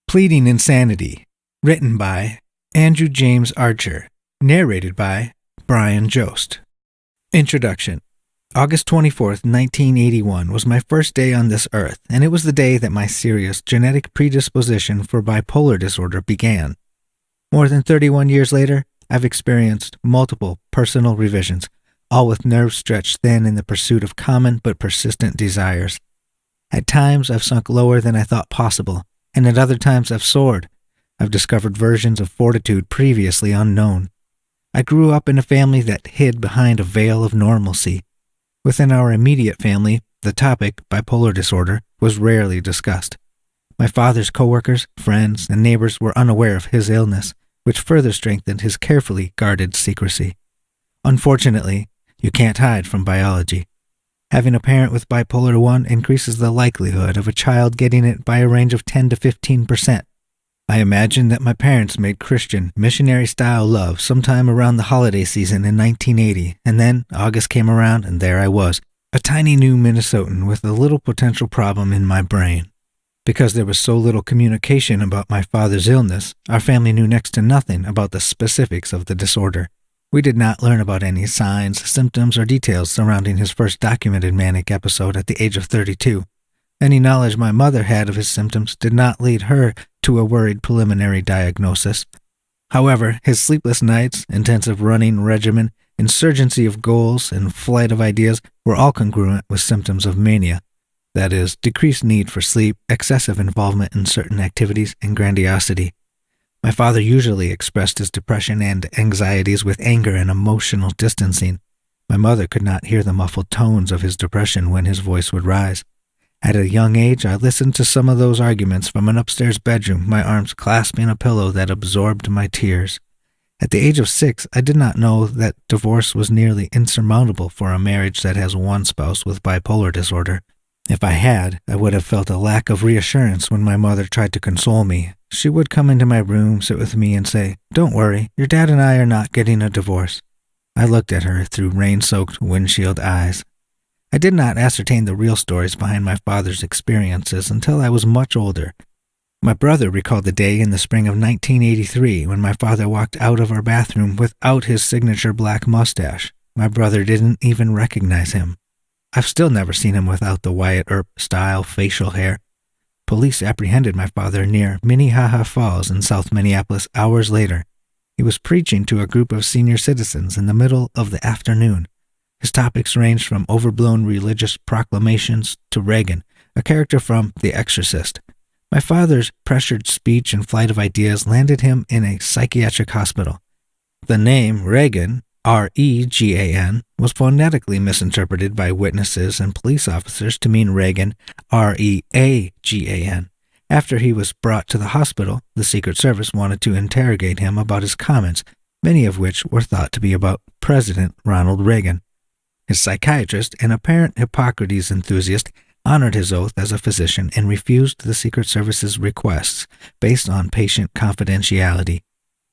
Pleading Insanity, written by Andrew James Archer, narrated by Brian Jost. Introduction. August 24th, 1981 was my first day on this earth, and it was the day that my serious genetic predisposition for bipolar disorder began. More than 31 years later, I've experienced multiple personal revisions, all with nerves stretched thin in the pursuit of common but persistent desires. At times, I've sunk lower than I thought possible, and at other times I've soared. I've discovered versions of fortitude previously unknown. I grew up in a family that hid behind a veil of normalcy. Within our immediate family, the topic, bipolar disorder, was rarely discussed. My father's coworkers, friends, and neighbors were unaware of his illness, which further strengthened his carefully guarded secrecy. Unfortunately, you can't hide from biology. Having a parent with bipolar 1 increases the likelihood of a child getting it by a range of 10 to 15%. I imagine that my parents made Christian, missionary-style love sometime around the holiday season in 1980, and then August came around and there I was, a tiny new Minnesotan with a little potential problem in my brain. Because there was so little communication about my father's illness, our family knew next to nothing about the specifics of the disorder. We did not learn about any signs, symptoms, or details surrounding his first documented manic episode at the age of 32. Any knowledge my mother had of his symptoms did not lead her to a worried preliminary diagnosis. However, his sleepless nights, intensive running regimen, insurgency of goals, and flight of ideas were all congruent with symptoms of mania. That is, decreased need for sleep, excessive involvement in certain activities, and grandiosity. My father usually expressed his depression and anxieties with anger and emotional distancing. My mother could not hear the muffled tones of his depression when his voice would rise. At a young age, I listened to some of those arguments from an upstairs bedroom, my arms clasping a pillow that absorbed my tears. At the age of 6, I did not know that divorce was nearly insurmountable for a marriage that has one spouse with bipolar disorder. If I had, I would have felt a lack of reassurance when my mother tried to console me. She would come into my room, sit with me, and say, "Don't worry, your dad and I are not getting a divorce." I looked at her through rain-soaked windshield eyes. I did not ascertain the real stories behind my father's experiences until I was much older. My brother recalled the day in the spring of 1983 when my father walked out of our bathroom without his signature black mustache. My brother didn't even recognize him. I've still never seen him without the Wyatt Earp-style facial hair. Police apprehended my father near Minnehaha Falls in South Minneapolis hours later. He was preaching to a group of senior citizens in the middle of the afternoon. His topics ranged from overblown religious proclamations to Reagan, a character from The Exorcist. My father's pressured speech and flight of ideas landed him in a psychiatric hospital. The name Reagan, R-E-G-A-N, was phonetically misinterpreted by witnesses and police officers to mean Reagan, R-E-A-G-A-N. After he was brought to the hospital, the Secret Service wanted to interrogate him about his comments, many of which were thought to be about President Ronald Reagan. His psychiatrist, an apparent Hippocrates enthusiast, honored his oath as a physician and refused the Secret Service's requests based on patient confidentiality.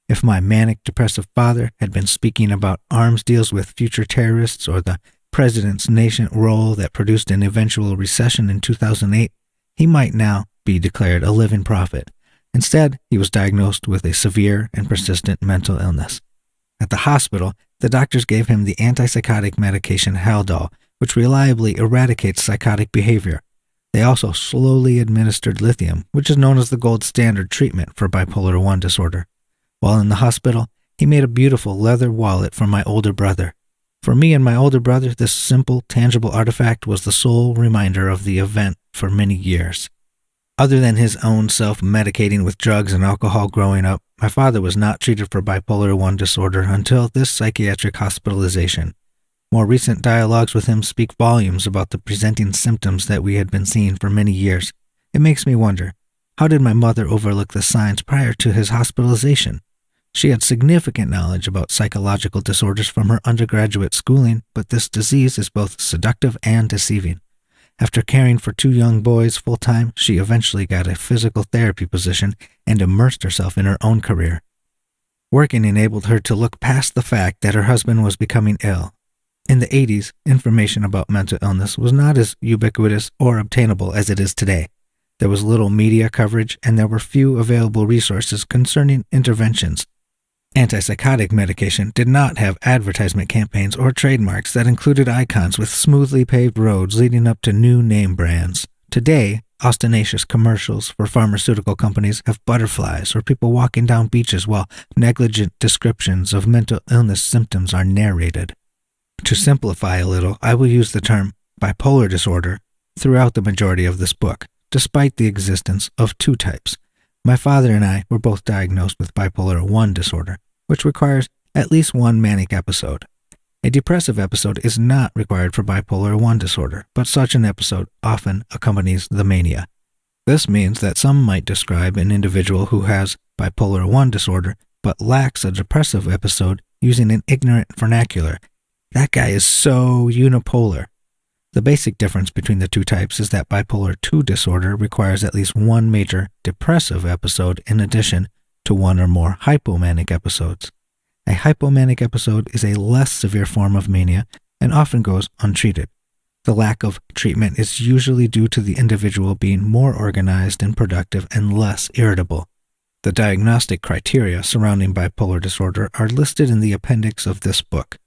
If my manic-depressive father had been speaking about arms deals with future terrorists or the president's nascent role that produced an eventual recession in 2008, he might now be declared a living prophet. Instead, he was diagnosed with a severe and persistent mental illness. At the hospital, the doctors gave him the antipsychotic medication Haldol, which reliably eradicates psychotic behavior. They also slowly administered lithium, which is known as the gold standard treatment for bipolar 1 disorder. While in the hospital, he made a beautiful leather wallet for my older brother. For me and my older brother, this simple, tangible artifact was the sole reminder of the event for many years. Other than his own self-medicating with drugs and alcohol growing up, my father was not treated for bipolar 1 disorder until this psychiatric hospitalization. More recent dialogues with him speak volumes about the presenting symptoms that we had been seeing for many years. It makes me wonder, how did my mother overlook the signs prior to his hospitalization? She had significant knowledge about psychological disorders from her undergraduate schooling, but this disease is both seductive and deceiving. After caring for 2 young boys full-time, she eventually got a physical therapy position and immersed herself in her own career. Working enabled her to look past the fact that her husband was becoming ill. In the 80s, information about mental illness was not as ubiquitous or obtainable as it is today. There was little media coverage, and there were few available resources concerning interventions. Antipsychotic medication did not have advertisement campaigns or trademarks that included icons with smoothly paved roads leading up to new name brands. Today, ostentatious commercials for pharmaceutical companies have butterflies or people walking down beaches while negligent descriptions of mental illness symptoms are narrated. To simplify a little, I will use the term bipolar disorder throughout the majority of this book, despite the existence of two types. My father and I were both diagnosed with bipolar 1 disorder, which requires at least one manic episode. A depressive episode is not required for bipolar 1 disorder, but such an episode often accompanies the mania. This means that some might describe an individual who has bipolar 1 disorder but lacks a depressive episode using an ignorant vernacular. That guy is so unipolar. The basic difference between the two types is that bipolar 2 disorder requires at least one major depressive episode in addition to one or more hypomanic episodes. A hypomanic episode is a less severe form of mania and often goes untreated. The lack of treatment is usually due to the individual being more organized and productive and less irritable. The diagnostic criteria surrounding bipolar disorder are listed in the appendix of this book.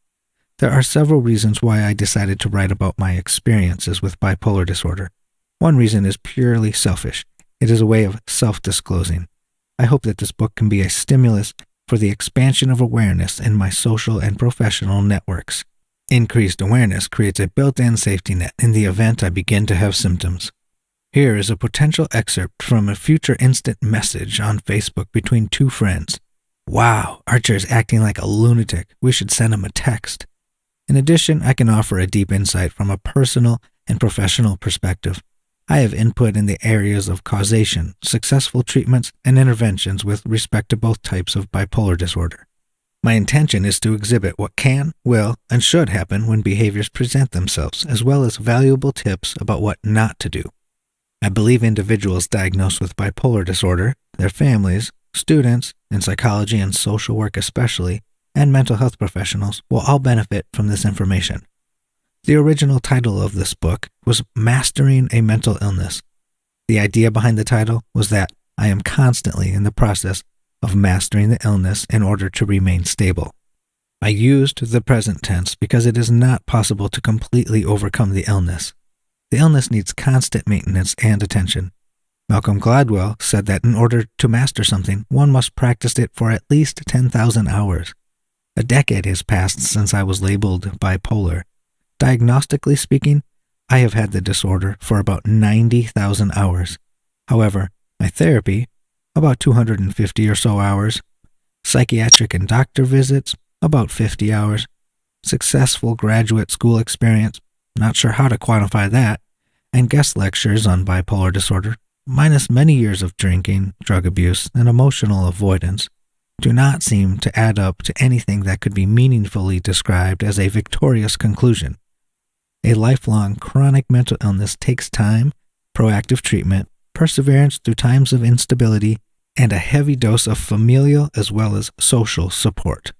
There are several reasons why I decided to write about my experiences with bipolar disorder. One reason is purely selfish. It is a way of self-disclosing. I hope that this book can be a stimulus for the expansion of awareness in my social and professional networks. Increased awareness creates a built-in safety net in the event I begin to have symptoms. Here is a potential excerpt from a future instant message on Facebook between two friends. Wow, Archer is acting like a lunatic. We should send him a text. In addition, I can offer a deep insight from a personal and professional perspective. I have input in the areas of causation, successful treatments, and interventions with respect to both types of bipolar disorder. My intention is to exhibit what can, will, and should happen when behaviors present themselves, as well as valuable tips about what not to do. I believe individuals diagnosed with bipolar disorder, their families, students, in psychology and social work especially, and mental health professionals will all benefit from this information. The original title of this book was Mastering a Mental Illness. The idea behind the title was that I am constantly in the process of mastering the illness in order to remain stable. I used the present tense because it is not possible to completely overcome the illness. The illness needs constant maintenance and attention. Malcolm Gladwell said that in order to master something, one must practice it for at least 10,000 hours. A decade has passed since I was labeled bipolar. Diagnostically speaking, I have had the disorder for about 90,000 hours. However, my therapy, about 250 or so hours, psychiatric and doctor visits, about 50 hours, successful graduate school experience, not sure how to quantify that, and guest lectures on bipolar disorder, minus many years of drinking, drug abuse, and emotional avoidance, do not seem to add up to anything that could be meaningfully described as a victorious conclusion. A lifelong chronic mental illness takes time, proactive treatment, perseverance through times of instability, and a heavy dose of familial as well as social support.